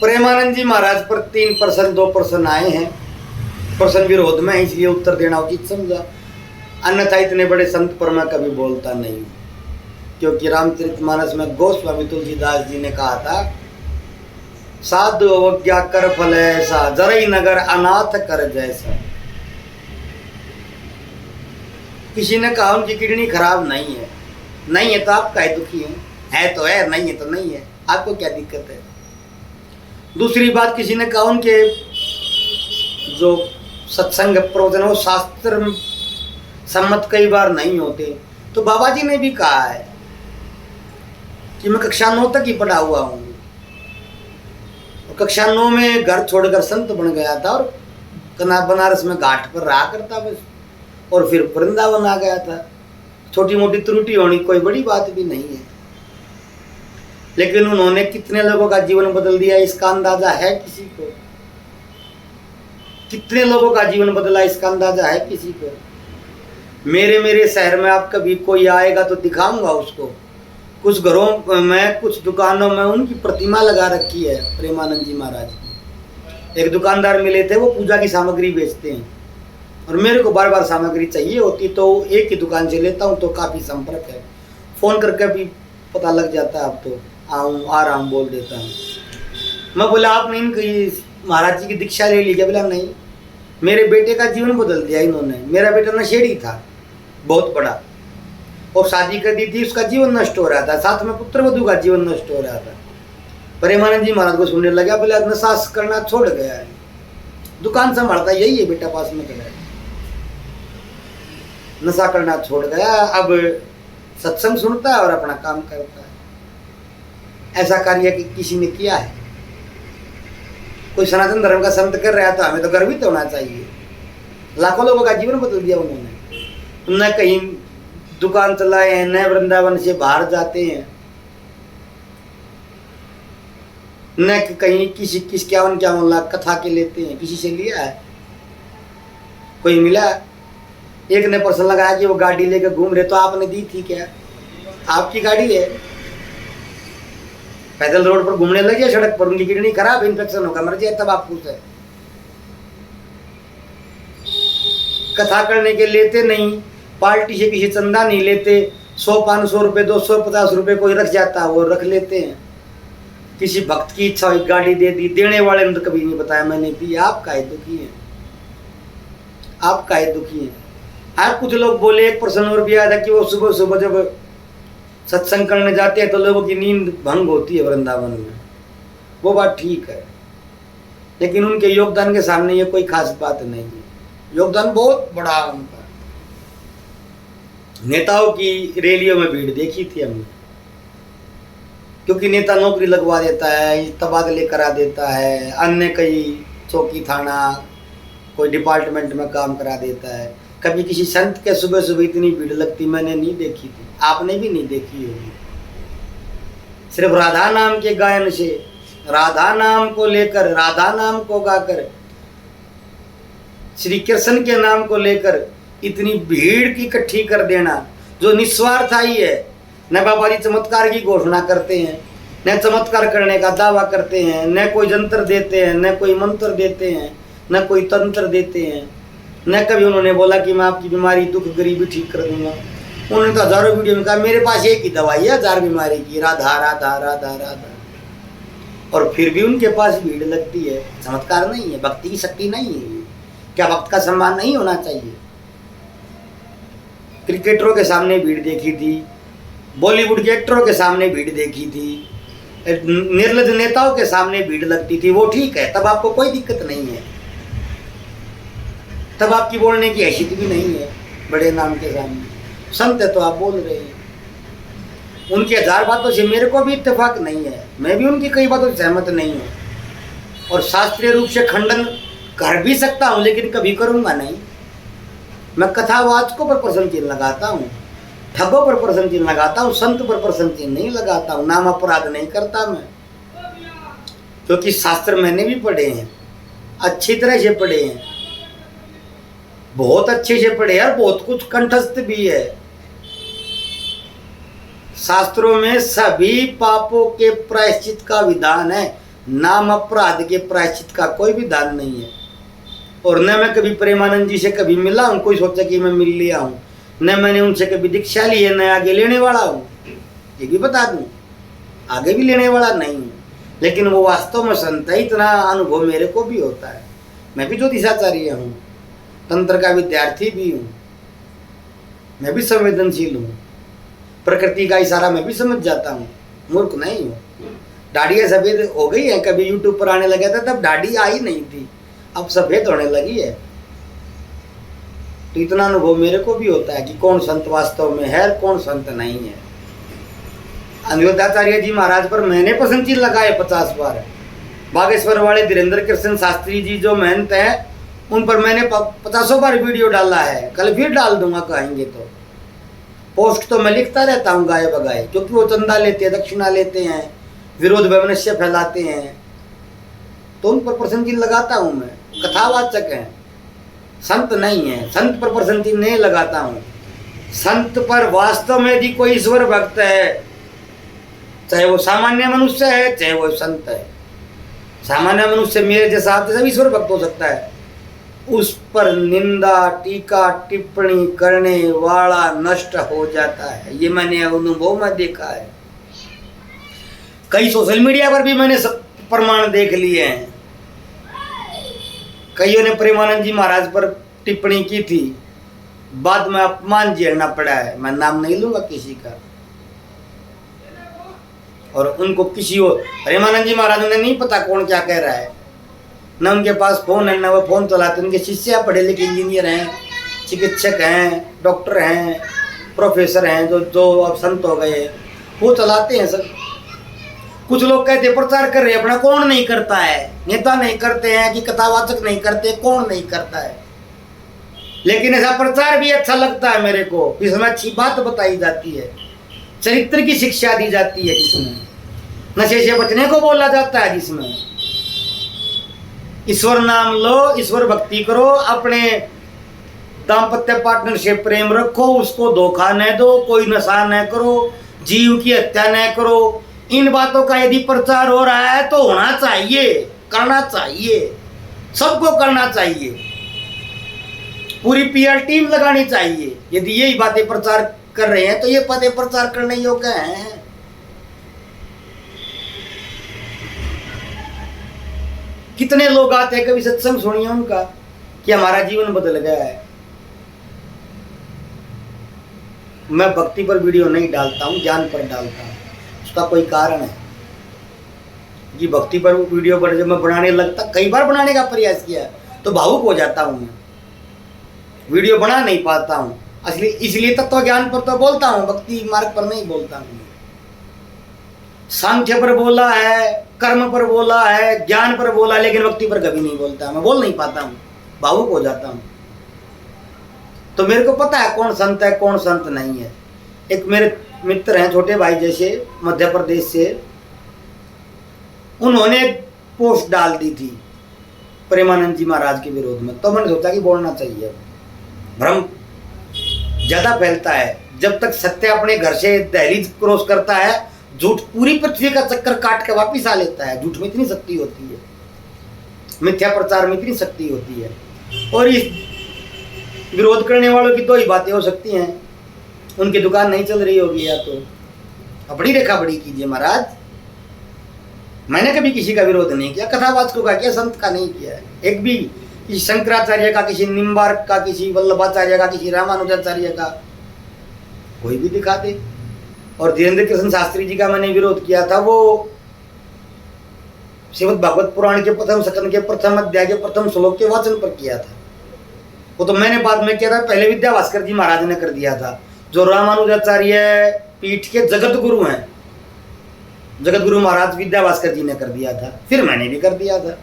प्रेमानंद जी महाराज पर 3 प्रश्न 2 प्रश्न आए हैं। प्रश्न विरोध में है, इसलिए उत्तर देना उचित समझा, अन्यथा इतने बड़े संत पर मैं कभी बोलता नहीं, क्योंकि रामचरितमानस में गोस्वामी तुलसीदास जी ने कहा था, साधु अवज्ञा कर फल ऐसा, जरई नगर अनाथ कर जैसा। किसी ने कहा उनकी किडनी खराब नहीं है, नहीं है तो आप काहे दुखी है तो है, नहीं है तो नहीं है, आपको क्या दिक्कत है। दूसरी बात, किसी ने कहा उनके जो सत्संग प्रवचन वो शास्त्र सम्मत कई बार नहीं होते, तो बाबा जी ने भी कहा है कि मैं कक्षा 9 तक ही पढ़ा हुआ हूँ, कक्षा 9 में घर छोड़कर संत बन गया था और बनारस में घाट पर रहा करता बस, और फिर वृंदावन आ गया था। छोटी मोटी त्रुटि होनी कोई बड़ी बात भी नहीं है, लेकिन उन्होंने कितने लोगों का जीवन बदल दिया इसका अंदाजा है किसी को? कितने लोगों का जीवन बदला इसका अंदाजा है किसी को? मेरे शहर में आप कभी कोई आएगा तो दिखाऊंगा उसको। कुछ घरों में, कुछ दुकानों में उनकी प्रतिमा लगा रखी है प्रेमानंद जी महाराज की। एक दुकानदार मिले थे, वो पूजा की सामग्री बेचते हैं और मेरे को बार बार सामग्री चाहिए होती, तो एक ही दुकान से लेता हूँ, तो काफ़ी संपर्क है, फ़ोन करके भी पता लग जाता है। अब तो आ रहा हूँ बोल देता हूँ। मैं बोला आपने इनकी महाराज जी की दीक्षा ले ली क्या? बोला नहीं, मेरे बेटे का जीवन बदल दिया इन्होंने। मेरा बेटा नशेड़ी था बहुत बड़ा, और शादी कर दी थी, उसका जीवन नष्ट हो रहा था, साथ में पुत्र वधू का जीवन नष्ट हो रहा था। प्रेमानंद जी महाराज को सुनने लगा, बोला नशा करना छोड़ गया है, दुकान संभालता यही है बेटा, पास में खड़ा है, नशा करना छोड़ गया, अब सत्संग सुनता है और अपना काम करता है। ऐसा कार्य किसी ने किया है? कोई सनातन धर्म का संत कर रहा है तो हमें तो गर्वित होना चाहिए। लाखों लोगों का जीवन बदल दिया उन्होंने। न कहीं दुकान चलाए हैं, न वृंदावन से बाहर जाते हैं, न कहीं किसी 51 लाख कथा के लेते हैं, किसी से लिया है? कोई मिला? एक ने प्रश्न लगाया कि वो गाड़ी लेकर घूम रहे, तो आपने दी थी क्या? आपकी गाड़ी है, पैदल रोड पर घूमने लगे, सड़क पर, उनकी किडनी खराब, इन्फेक्शन होगा, मर जाए, तब आप पूछे। कथा करने के लेते नहीं, पार्टी से किसी चंदा नहीं लेते, 100-500 रुपये, 250 रुपये कोई रख जाता है, वो रख लेते हैं। किसी भक्त की इच्छा हुई, गाड़ी दे दी, देने वाले ने तो कभी नहीं बताया मैंने दी। आप काहे दुखी हैं? आप काहे दुखी हैं? हाँ, कुछ लोग बोले, एक प्रश्न और भी आया था कि वो सुबह सुबह जब सत्संग करने जाते हैं तो लोगों की नींद भंग होती है वृंदावन में। वो बात ठीक है, लेकिन उनके योगदान के सामने ये कोई खास बात नहीं है। योगदान बहुत बड़ा उनका। नेताओं की रैलियों में भीड़ देखी थी हमने, क्योंकि नेता नौकरी लगवा देता है, तबादले करा देता है, अन्य कई चौकी थाना कोई डिपार्टमेंट में काम करा देता है। कभी किसी संत के सुबह सुबह इतनी भीड़ लगती मैंने नहीं देखी थी, आपने भी नहीं देखी होगी। सिर्फ राधा नाम के गायन से, राधा नाम को लेकर, राधा नाम को गाकर, श्री कृष्ण के नाम को लेकर इतनी भीड़ की इकट्ठी कर देना, जो निस्वार्थ आई है। न बाबा जी चमत्कार की घोषणा करते हैं, न चमत्कार करने का दावा करते हैं, न कोई जंतर देते हैं, न कोई मंत्र देते हैं, न कोई तंत्र देते हैं, न कभी उन्होंने बोला कि मैं आपकी बीमारी, दुख, गरीबी ठीक कर दूंगा। उन्होंने तो हजारों वीडियो में कहा मेरे पास एक ही दवाई है 1000 बीमारी की, राधा राधा राधा राधा। और फिर भी उनके पास भीड़ लगती है। चमत्कार नहीं है, भक्ति की शक्ति नहीं है। क्या भक्त का सम्मान नहीं होना चाहिए? क्रिकेटरों के सामने भीड़ देखी थी, बॉलीवुड के एक्टरों के सामने भीड़ देखी थी, निर्लज नेताओं के सामने भीड़ लगती थी, वो ठीक है, तब आपको कोई दिक्कत नहीं है, तब आपकी बोलने की हैसियत भी नहीं है बड़े नाम के सामने। संत है तो आप बोल रहे हैं। उनकी 1000 बातों से मेरे को भी इत्तेफाक नहीं है, मैं भी उनकी कई बातों से सहमत नहीं हूँ, और शास्त्रीय रूप से खंडन कर भी सकता हूँ, लेकिन कभी करूँगा नहीं। मैं कथावाचकों पर प्रश्न चिन्ह लगाता हूँ, ठगों पर प्रश्न चिन्ह लगाता हूँ, संत पर प्रश्न चिन्ह नहीं लगाता हूँ, नाम अपराध नहीं करता मैं, क्योंकि शास्त्र मैंने भी पढ़े हैं, अच्छी तरह से पढ़े हैं, बहुत अच्छे से पढ़े हैं, बहुत कुछ कंठस्थ भी है। शास्त्रों में सभी पापों के प्रायश्चित का विधान है, नाम अपराध के प्रायश्चित का कोई भी दान नहीं है। और न मैं कभी प्रेमानंद जी से कभी मिला हूँ, कोई सोचा कि मैं मिल लिया हूँ, न मैंने उनसे कभी दीक्षा ली है, न आगे लेने वाला हूँ, ये भी बता दूँ, आगे भी लेने वाला नहीं हूँ। लेकिन वो वास्तव में संत है, इतना अनुभव मेरे को भी होता है। मैं भी ज्योतिषाचार्य हूँ, तंत्र का विद्यार्थी भी हूँ, मैं भी संवेदनशील हूँ, प्रकृति का इशारा मैं भी समझ जाता हूँ, मूर्ख नहीं हूँ। दाढ़ियाँ सफ़ेद हो गई है, कभी यूट्यूब पर आने लगा था तब दाढ़ी आई नहीं थी, अब सफ़ेद होने लगी है। तो इतना अनुभव मेरे को भी होता है कि कौन संत वास्तव में है, कौन संत नहीं है। अनिरुद्धाचार्य जी महाराज पर मैंने पसंदीद लगाए 50 बार। बागेश्वर वाले धीरेन्द्र कृष्ण शास्त्री जी जो महंत हैं, उन पर मैंने 50 बार वीडियो डाला है, कल फिर डाल दूंगा कहेंगे तो। पोस्ट तो मैं लिखता रहता हूँ गाये बगाए, क्योंकि वो चंदा लेते हैं, दक्षिणा लेते हैं, विरोध वैमनस्य फैलाते हैं, तो उन पर पसंदीद लगाता हूँ मैं। कथावाचक हैं, संत नहीं है, संत पर पसंदीद नहीं लगाता हूँ। संत पर वास्तव में यदि कोई ईश्वर भक्त है, चाहे वो सामान्य मनुष्य है चाहे वो संत है, सामान्य मनुष्य मेरे जैसा आप जैसा ईश्वर भक्त हो सकता है, उस पर निंदा टीका टिप्पणी करने वाला नष्ट हो जाता है। ये मैंने अनुभव में देखा है। कई सोशल मीडिया पर भी मैंने सब प्रमाण देख लिए हैं। कईयों ने प्रेमानंद जी महाराज पर टिप्पणी की थी, बाद में अपमान झेलना पड़ा है। मैं नाम नहीं लूंगा किसी का, और उनको किसी और प्रेमानंद जी महाराज ने नहीं पता कौन क्या कह रहा है, न उनके पास फोन है, न वो फोन चलाते। उनके शिष्य पढ़े लिखे इंजीनियर हैं, चिकित्सक हैं, डॉक्टर हैं, प्रोफेसर हैं, जो अब संत हो गए, वो चलाते हैं सब। कुछ लोग कहते प्रचार कर रहे हैं अपना, कौन नहीं करता है? नेता नहीं करते हैं कि कथावाचक नहीं करते, कौन नहीं करता है? लेकिन ऐसा प्रचार भी अच्छा लगता है मेरे को, इसमें अच्छी बात बताई जाती है, चरित्र की शिक्षा दी जाती है, जिसमें नशे से बचने को बोला जाता है, जिसमें ईश्वर नाम लो, ईश्वर भक्ति करो, अपने दाम्पत्य पार्टनर से प्रेम रखो, उसको धोखा न दो, कोई नशा न करो, जीव की हत्या न करो। इन बातों का यदि प्रचार हो रहा है तो होना चाहिए, करना चाहिए, सबको करना चाहिए, पूरी पीआर टीम लगानी चाहिए। यदि यही बातें प्रचार कर रहे हैं तो ये बातें प्रचार करने योग्य हैं। कितने लोग आते हैं, कभी सत्संग सुनिए उनका कि हमारा जीवन बदल गया है। मैं भक्ति पर वीडियो नहीं डालता हूँ, ज्ञान पर डालता हूँ। उसका कोई कारण है कि भक्ति पर वीडियो पर जब मैं बनाने लगता, कई बार बनाने का प्रयास किया तो भावुक हो जाता हूँ, मैं वीडियो बना नहीं पाता हूँ। इसलिए तत्व ज्ञान पर तो बोलता हूँ, भक्ति मार्ग पर नहीं बोलता हूँ। सांख्य पर बोला है, कर्म पर बोला है, ज्ञान पर बोला, लेकिन भक्ति पर कभी नहीं बोलता। मैं बोल नहीं पाता हूँ, भावुक हो जाता हूँ। तो मेरे को पता है कौन संत है कौन संत नहीं है। एक मेरे मित्र हैं, छोटे भाई जैसे, मध्य प्रदेश से, उन्होंने पोस्ट डाल दी थी प्रेमानंद जी महाराज के विरोध में। तो मैंने सोचा कि बोलना चाहिए। भ्रम ज्यादा फैलता है, जब तक सत्य अपने घर से दहलीज क्रॉस करता है, झूठ पूरी पृथ्वी का चक्कर काट के वापिस आ लेता है। झूठ में इतनी शक्ति होती है, मिथ्या प्रचार में इतनी शक्ति होती है। और इस विरोध करने वालों की दो ही बातें हो सकती हैं, उनकी दुकान नहीं चल रही होगी, या तो अपनी रेखा बड़ी कीजिए महाराज। मैंने कभी किसी का विरोध नहीं किया, कथावाचकों का किया, संत का नहीं किया है। एक भी किसी शंकराचार्य का, किसी निम्बार्क का, किसी वल्लभाचार्य का, किसी रामानुजाचार्य का, कोई भी दिखा दे। और धीरेन्द्र कृष्ण शास्त्री जी का मैंने विरोध किया था, वो श्रीमद् भागवत पुराण के प्रथम सकंद के प्रथम अध्याय के प्रथम श्लोक के वाचन पर किया था। वो तो मैंने बाद में किया था, पहले विद्याभास्कर जी महाराज ने कर दिया था, जो रामानुजाचार्य पीठ के जगत गुरु हैं। जगत गुरु महाराज विद्याभास्कर जी ने कर दिया था, फिर मैंने भी कर दिया था।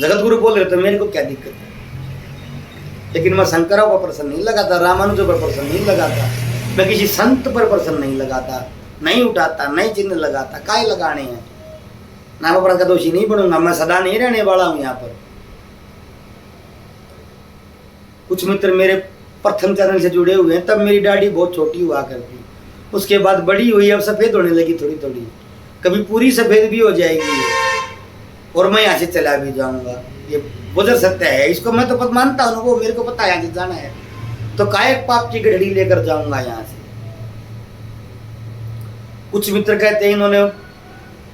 जगत गुरु बोल रहे थे, मेरे को क्या दिक्कत है? लेकिन मैं शंकरों पर प्रश्न नहीं लगाता, रामानुजों पर प्रश्न नहीं लगाता, मैं किसी संत पर प्रश्न नहीं लगाता, नहीं उठाता, नहीं चिन्ह लगाता। काय लगाने हैं? नाम अपराध का दोषी नहीं बनूंगा, मैं सदा नहीं रहने वाला हूं यहाँ पर। कुछ मित्र मेरे प्रथम चैनल से जुड़े हुए हैं, तब मेरी दाढ़ी बहुत छोटी हुआ करती, उसके बाद बड़ी हुई, अब सफ़ेद होने लगी थोड़ी थोड़ी। कभी पूरी सफेद भी हो जाएगी और मैं यहाँ से चला भी जाऊंगा। ये गुजर सत्य है, इसको मैं तो मानता हूँ, वो मेरे को पता है यहाँ से जाना है, तो कायक पाप की घड़ी लेकर जाऊंगा यहाँ से। कुछ मित्र कहते हैं इन्होंने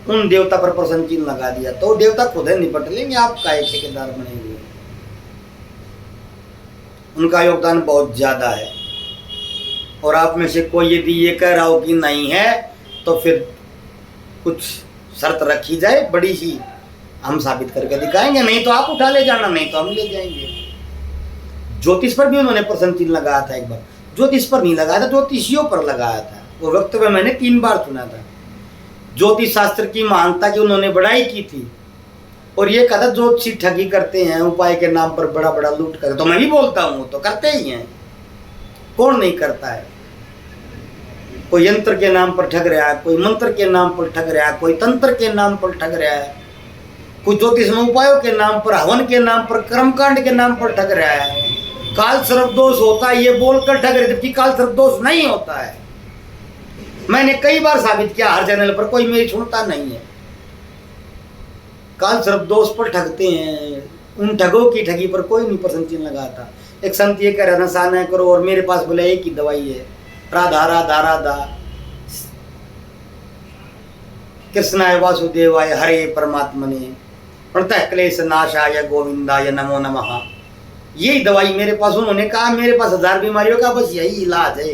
उन देवता पर प्रसन्न चिन्ह लगा दिया, तो देवता खुद है निपट लेंगे, आप काहे ठेकेदार बनेंगे। उनका योगदान बहुत ज्यादा है, और आप में से कोई यदि ये कह रहा हो कि नहीं है, तो फिर कुछ शर्त रखी जाए बड़ी सी, हम साबित करके दिखाएंगे, नहीं तो आप उठा ले जाना, नहीं तो हम ले जाएंगे। ज्योतिष पर भी उन्होंने प्रसन्न चिन्ह लगाया था एक बार, ज्योतिष पर नहीं लगाया था, ज्योतिषियों पर लगाया था। वो वक्तव्य मैंने 3 बार सुना था। ज्योतिष शास्त्र की महानता की उन्होंने बड़ाई की थी, और ये कहा था ज्योतिषी ठगी करते हैं, उपाय के नाम पर बड़ा बड़ा लूट करते। तो मैं भी बोलता हूँ, तो करते ही हैं, कौन नहीं करता है। कोई यंत्र के नाम पर ठग रहा है, कोई मंत्र के नाम पर ठग रहा है, कोई तंत्र के नाम पर ठग रहा है, कोई ज्योतिष उपायों के नाम पर, हवन के नाम पर, कर्मकांड के नाम पर ठग रहा है। काल सर्प दोष होता है ये बोलकर ठग रहे, जबकि काल सर्प दोष नहीं होता है। मैंने कई बार साबित किया हर चैनल पर, कोई मेरी सुनता नहीं है। काल सर्प दोष पर ठगते हैं, उन ठगों की ठगी पर कोई नहीं प्रसन्न चिन्ह लगाता। एक संत ये कह रहा नशा न करो, और मेरे पास बोले एक ही दवाई है, राधा राधा राधा, कृष्णाय वासुदेवाय हरे परमात्मने, प्रणतः क्लेश नाशाय गोविंदाय नमो नमः। यही दवाई मेरे पास, उन्होंने कहा मेरे पास 1000 बीमारियों का बस यही इलाज है,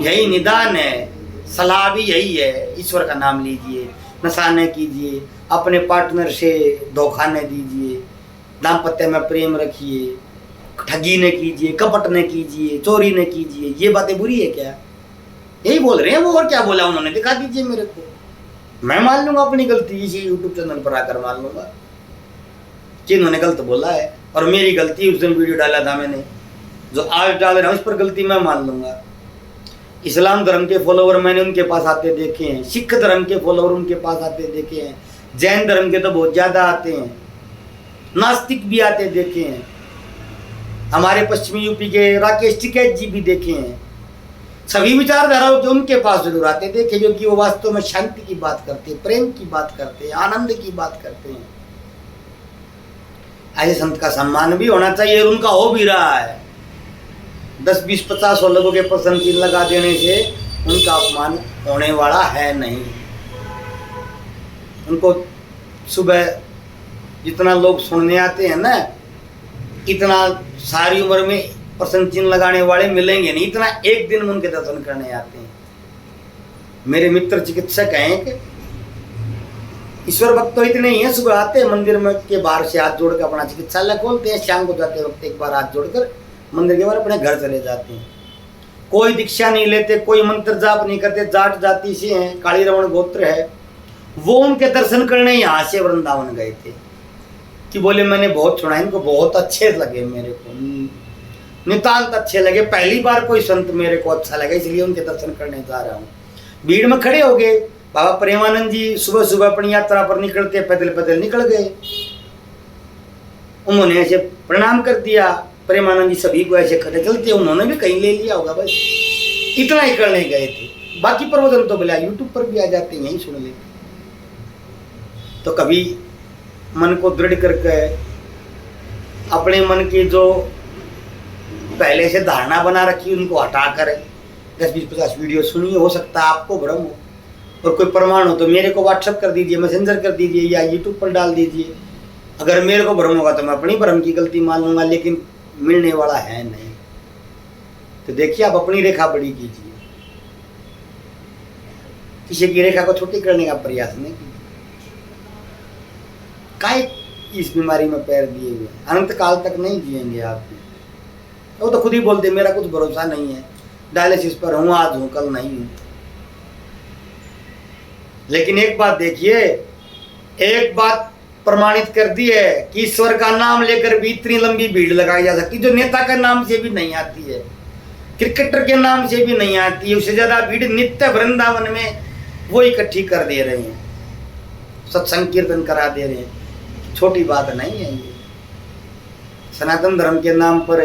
यही निदान है, सलाह भी यही है, ईश्वर का नाम लीजिए, नशा न कीजिए, अपने पार्टनर से धोखा न दीजिए, दाम्पत्य में प्रेम रखिए, ठगी न कीजिए, कपट न कीजिए, चोरी न कीजिए। ये बातें बुरी है क्या? यही बोल रहे हैं वो, और क्या बोला उन्होंने, दिखा दीजिए मेरे को, मैं मान लूंगा अपनी गलती, इसी यूट्यूब चैनल पर आकर मान लूंगा कि इन्होंने गलत बोला है, और मेरी गलती उस दिन वीडियो डाला था मैंने, जो आज डाल रहा हूँ उस पर गलती मैं मान लूंगा। इस्लाम धर्म के फॉलोवर मैंने उनके पास आते देखे हैं, सिख धर्म के फॉलोवर उनके पास आते देखे हैं, जैन धर्म के तो बहुत ज्यादा आते हैं, नास्तिक भी आते देखे हैं, हमारे पश्चिमी यूपी के राकेश टिकैत जी भी देखे हैं। सभी विचारधाराओं के उनके पास जरूर आते देखे, क्योंकि वो वास्तव में शांति की बात करते हैं, प्रेम की बात करते हैं, आनंद की बात करते हैं। ऐसे संत का सम्मान भी होना चाहिए, और उनका हो भी रहा है। 10, 20, 50 लोगों के प्रसन्न चिन्ह लगा देने से उनका अपमान होने वाला है नहीं। उनको सुबह जितना लोग सुनने आते हैं ना, इतना सारी उम्र में प्रसन्न चिन्ह लगाने वाले मिलेंगे नहीं, इतना एक दिन में उनके दर्शन करने आते हैं। मेरे मित्र चिकित्सक हैं कि ईश्वर भक्त तो इतने ही हैं, सुबह आते हैं मंदिर में के बाहर से हाथ जोड़कर अपना चिकित्सालय खोलते हैं, शाम को जाते वक्त एक बार हाथ जोड़कर मंदिर के बाहर अपने घर चले जाते हैं। कोई दीक्षा नहीं लेते, कोई मंत्र जाप नहीं करते, जाट जाति से हैं, काली रमण गोत्र है। वो उनके दर्शन करने यहाँ से वृंदावन गए थे, कि बोले मैंने बहुत सुना, इनको बहुत अच्छे लगे, मेरे को नितांत अच्छे लगे, पहली बार कोई संत मेरे को अच्छा लगा, इसलिए उनके दर्शन करने जा रहा हूँ। भीड़ में खड़े हो गए। बाबा प्रेमानंद जी सुबह सुबह अपनी यात्रा पर निकलते, पैदल पैदल निकल गए। उन्होंने ऐसे प्रणाम कर दिया, प्रेमानंद जी सभी को ऐसे खड़े चलते, उन्होंने भी कहीं ले लिया होगा, बस इतना ही करने गए थे। बाकी प्रवचन तो बोला यूट्यूब पर भी आ जाते हैं, यही सुन लेते। तो कभी मन को दृढ़ करके अपने मन की जो पहले से धारणा बना रखी उनको हटाकर 10, 20, 50 वीडियो सुनिए, हो सकता है आपको भ्रम हो, और कोई प्रमाण हो तो मेरे को व्हाट्सएप कर दीजिए, मैसेंजर कर दीजिए, या यूट्यूब पर डाल दीजिए। अगर मेरे को भ्रम होगा तो मैं अपनी भ्रम की गलती मान लूंगा, लेकिन मिलने वाला है नहीं। तो देखिए, आप अपनी रेखा बड़ी कीजिए, किसी की रेखा को छोटी करने का प्रयास नहीं कीजिए। काहे इस बीमारी में पैर दिए हुए, अनंत काल तक नहीं जिएंगे आप। वो तो खुद ही बोलते मेरा कुछ भरोसा नहीं है, डायलिसिस पर हूँ, आज हूँ कल नहीं हूँ। लेकिन एक बात देखिए, एक बात प्रमाणित कर दी है कि ईश्वर का नाम लेकर भी इतनी लंबी भीड़ लगाई जा सकती, जो नेता के नाम से भी नहीं आती है, क्रिकेटर के नाम से भी नहीं आती है। उससे ज्यादा भीड़ नित्य वृंदावन में वो इकट्ठी कर दे रहे हैं, सत्संग कीर्तन करा दे रहे हैं। छोटी बात नहीं है ये। सनातन धर्म के नाम पर,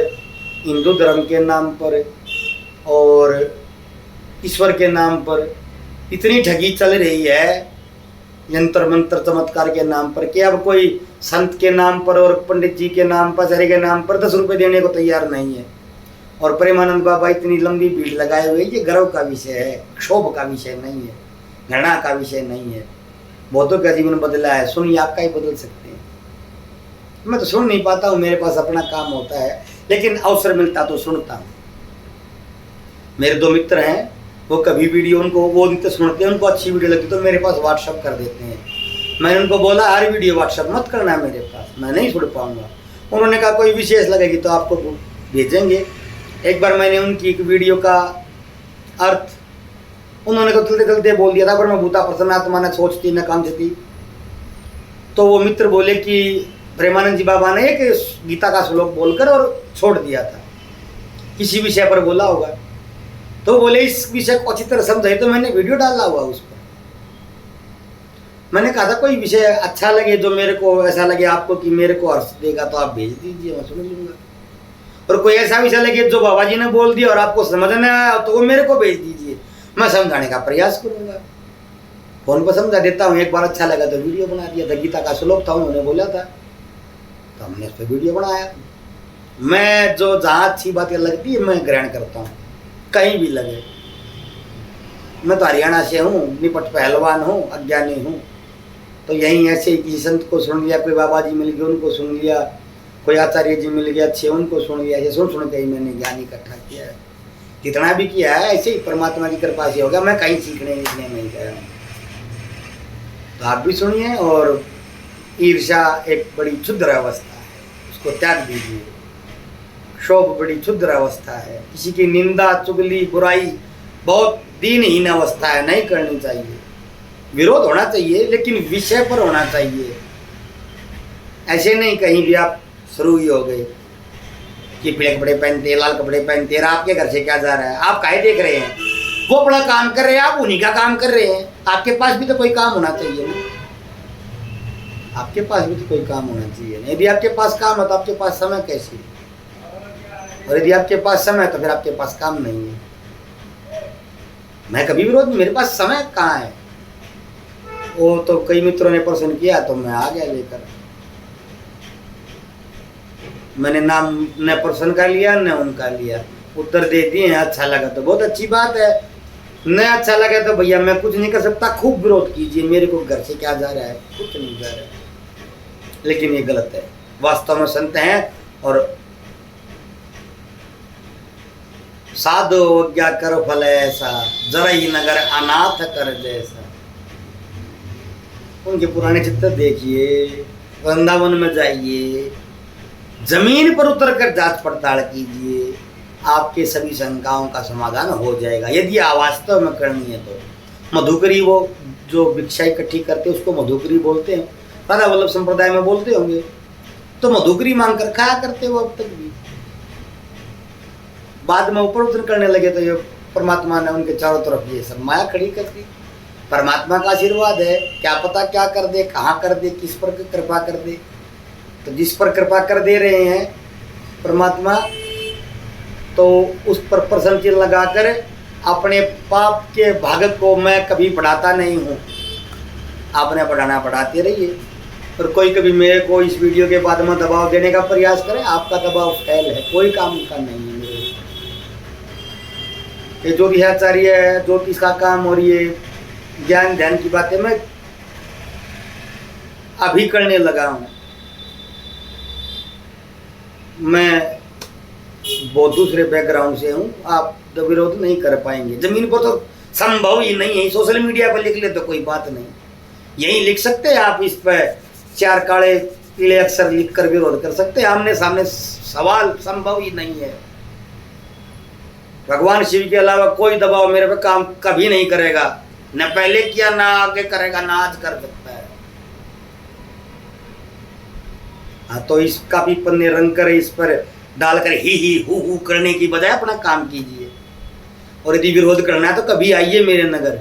हिंदू धर्म के नाम पर और ईश्वर के नाम पर इतनी ठगी चल रही है यंत्र मंत्र चमत्कार के नाम पर कि अब कोई संत के नाम पर और पंडित जी के नाम पर आचार्य के नाम पर 10 रुपए देने को तैयार नहीं है। और प्रेमानंद बाबा इतनी लंबी भीड़ लगाए हुए, ये गर्व का विषय है, क्षोभ का विषय नहीं है, घृणा का विषय नहीं है। बहुतों का जीवन बदला है, सुनिए आपका ही बदल सकते हैं। मैं तो सुन नहीं पाता हूँ, मेरे पास अपना काम होता है, लेकिन अवसर मिलता तो सुनता हूँ। मेरे 2 मित्र हैं, वो कभी वीडियो उनको वो तो सुनते हैं, उनको अच्छी वीडियो लगती तो मेरे पास व्हाट्सअप कर देते हैं। मैंने उनको बोला हर वीडियो व्हाट्सअप मत करना मेरे पास, मैं नहीं सुन पाऊंगा। उन्होंने कहा कोई विशेष लगेगी तो आपको भेजेंगे। एक बार मैंने उनकी एक वीडियो का अर्थ उन्होंने तो चलते चलते बोल दिया था, पर मैं भूता प्रसन्नात्मा ने सोचती न कांक्षती। तो वो मित्र बोले कि प्रेमानंद जी बाबा ने एक गीता का श्लोक बोलकर और छोड़ दिया था, किसी विषय पर बोला होगा। तो बोले इस विषय को अच्छी तरह समझाइए, तो मैंने वीडियो डाला हुआ उस पर। मैंने कहा था कोई विषय अच्छा लगे, जो मेरे को ऐसा लगे आपको कि मेरे को हर्ष देगा तो आप भेज दीजिए, मैं सुन लूंगा। और कोई ऐसा विषय लगे जो बाबा जी ने बोल दिया और आपको समझ में आया तो वो मेरे को भेज दीजिए, मैं समझाने का प्रयास करूंगा। फोन पर समझा देता हूँ। एक बार अच्छा लगा तो वीडियो बना दिया था, गीता का श्लोक था उन्होंने बोला था तो हमने उस पर वीडियो बनाया। मैं जो जहाँ अच्छी बातें लगती है मैं ग्रहण करता हूँ, कहीं भी लगे। मैं तो हरियाणा से हूँ, निपट पहलवान हूँ, अज्ञानी हूँ, तो यहीं ऐसे ही किसी संत को सुन लिया, कोई बाबा जी मिल गए उनको सुन लिया, कोई आचार्य जी मिल गया अच्छे उनको सुन लिया, ऐसे सुन के ही मैंने ज्ञान इकट्ठा किया है। कितना भी किया है ऐसे ही परमात्मा की कृपा से हो गया, मैं कहीं सीखने इसलिए नहीं गया हूँ। तो आप भी सुनिए। और ईर्ष्या एक बड़ी क्षुद्र अवस्था है, उसको त्याग दीजिए। क्षोभ बड़ी क्षुद्र अवस्था है, किसी की निंदा चुगली बुराई बहुत दीनहीन अवस्था है, नहीं करनी चाहिए। विरोध होना चाहिए लेकिन विषय पर होना चाहिए। ऐसे नहीं कहीं भी आप शुरू ही हो गए कि पीले कपड़े पहनते, लाल कपड़े पहनते, आपके घर से क्या जा रहा है, आप काहे देख रहे हैं? वो अपना काम कर रहे हैं, आप उन्हीं का काम कर रहे हैं। आपके पास भी तो कोई काम होना चाहिए ना, आपके पास भी तो कोई काम होना चाहिए ना। यदि आपके पास काम है तो आपके पास समय कैसे, और यदि आपके पास समय है तो फिर आपके पास काम नहीं है। मैं कभी विरोध नहीं, मेरे पास समय कहाँ है। वो तो कई मित्रों ने प्रश्न किया तो मैं आ गया लेकर। मैंने नाम न प्रश्न का लिया न उनका लिया, उत्तर दे दिए। अच्छा लगा तो बहुत अच्छी बात है, न अच्छा लगा तो भैया मैं कुछ नहीं कर सकता, खूब विरोध कीजिए, मेरे को घर से क्या जा रहा है, कुछ नहीं जा रहा है। लेकिन ये गलत है। वास्तव में संत हैं और साधु क्या कर फल ऐसा, जरा ही नगर अनाथ कर जैसा। उनके पुराने चित्र देखिए, वृंदावन में जाइए, जमीन पर उतरकर जांच पड़ताल कीजिए, आपके सभी शंकाओं का समाधान हो जाएगा। यदि वास्तव में करनी है तो मधुकरी, वो जो भिक्षा इकट्ठी करते उसको मधुकरी बोलते हैं, राधा वल्लभ संप्रदाय में बोलते होंगे। तो मधुकरी मांग कर खाया करते वो अब तक भी। बाद में ऊपर उतर करने लगे तो ये परमात्मा ने उनके चारों तरफ ये सब माया खड़ी कर दी। परमात्मा का आशीर्वाद है, क्या पता क्या कर दे, कहाँ कर दे, किस पर कृपा कर दे। तो जिस पर कृपा कर दे रहे हैं परमात्मा, तो उस पर प्रसन्न चिन्ह लगाकर अपने पाप के भाग को मैं कभी बढ़ाता नहीं हूँ। आपने बढ़ाना बढ़ाते रहिए। और कोई कभी मेरे को इस वीडियो के बाद में दबाव देने का प्रयास करे, आपका दबाव फैल है, कोई काम का नहीं है मेरे। ये जो विहाचार्य है, ज्योतिष का काम और ये ज्ञान ध्यान की बातें मैं अभी करने लगा हूँ। मैं बहुत दूसरे बैकग्राउंड से हूँ, आप तो विरोध नहीं कर पाएंगे। जमीन पर तो संभव ही नहीं है। सोशल मीडिया पर लिख ले तो कोई बात नहीं, यही लिख सकते हैं आप। इस पर 4 काले पीले अक्षर लिखकर विरोध कर सकते हैं। आमने सामने सवाल संभव ही नहीं है। भगवान शिव के अलावा कोई दबाव मेरे पे काम कभी नहीं करेगा, न पहले किया ना आगे करेगा, ना आज कर सकता है। हाँ, तो इसका भी पन्ने रंग कर इस पर डालकर ही हु करने की बजाय अपना काम कीजिए। और यदि विरोध करना है तो कभी आइए मेरे नगर,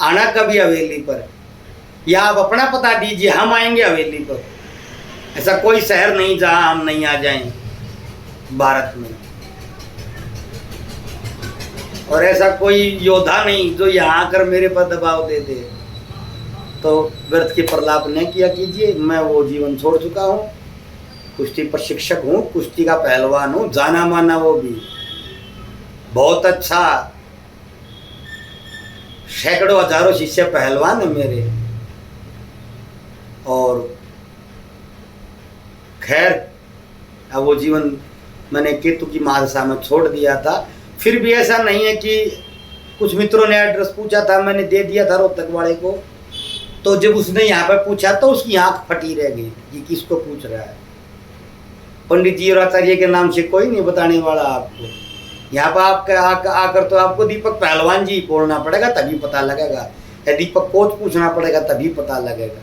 आना कभी हवेली पर, या आप अपना पता दीजिए, हम आएंगे हवेली पर। ऐसा कोई शहर नहीं जहां हम नहीं आ जाएं भारत में। और ऐसा कोई योद्धा नहीं जो यहाँ आकर मेरे पर दबाव दे दे। तो व्यर्थ के प्रलाप न किया कीजिए। मैं वो जीवन छोड़ चुका हूँ, कुश्ती प्रशिक्षक हूँ, कुश्ती का पहलवान हूँ, जाना माना, वो भी बहुत अच्छा, सैकड़ों हजारों शिष्य पहलवान है मेरे। और खैर अब वो जीवन मैंने केतु की महादशा में छोड़ दिया था। फिर भी ऐसा नहीं है कि कुछ मित्रों ने एड्रेस पूछा था, मैंने दे दिया था रोहतक वाले को। तो जब उसने यहाँ पर पूछा तो उसकी आंख फटी रह गई कि किसको पूछ रहा है। पंडित जी और आचार्य के नाम से कोई नहीं बताने वाला आपको। यहाँ पर आपका आकर तो आपको दीपक पहलवान जी बोलना पड़ेगा तभी पता लगेगा, या दीपक कोच पूछना पड़ेगा तभी पता लगेगा।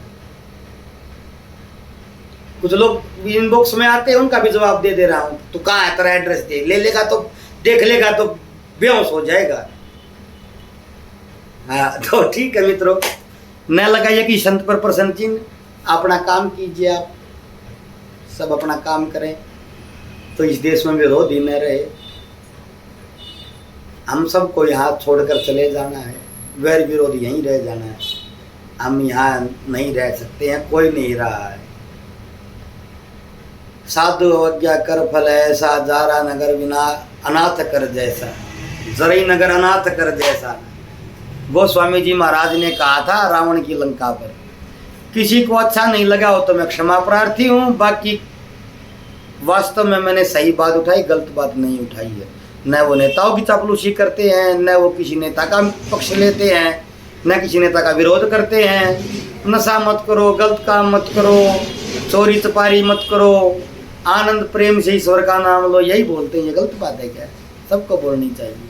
कुछ लोग इनबॉक्स में आते हैं, उनका भी जवाब दे रहा हूँ। तो कहाँ है तेरा एड्रेस, दे, ले लेगा तो देख लेगा तो बेहोश हो जाएगा। हाँ तो ठीक है मित्रों, न लगाइए कि संत पर प्रसन्न चिन्ह, अपना काम कीजिए। आप सब अपना काम करें तो इस देश में विरोध ही न रहे। हम सबको यहाँ छोड़कर चले जाना है, वैर विरोध यहीं रह जाना है। हम यहाँ नहीं रह सकते हैं, कोई नहीं रहा है। साधु अवज्ञा कर फल ऐसा, जारा नगर विना अनाथ कर जैसा, जरई नगर अनाथ कर जैसा। गोस्वामी जी महाराज ने कहा था रावण की लंका पर। किसी को अच्छा नहीं लगा हो तो मैं क्षमा प्रार्थी हूँ, बाकी वास्तव में मैंने सही बात उठाई, गलत बात नहीं उठाई है। न वो नेताओं की चापलूसी करते हैं, न वो किसी नेता का पक्ष लेते हैं, न किसी नेता का विरोध करते हैं। नशा मत करो, गलत काम मत करो, चोरी चपारी मत करो, आनंद प्रेम से ईश्वर का नाम लो, यही बोलते हैं। ये गलत बात है क्या? सबको बोलनी चाहिए।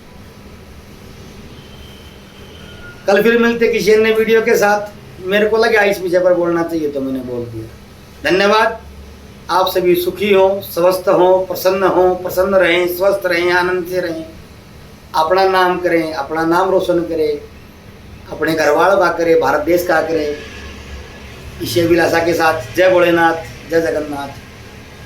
कल फिर मिलते किसी अन्य वीडियो के साथ। मेरे को लगा इस विषय पर बोलना चाहिए तो मैंने बोल दिया। धन्यवाद। आप सभी सुखी हो, स्वस्थ हो, प्रसन्न रहें, स्वस्थ रहें, आनंद से रहें, अपना नाम करें, अपना नाम रोशन करें, अपने घर वालों का करें, भारत देश का करें। इसी अभिलाषा के साथ जय भोलेनाथ, जय जगन्नाथ।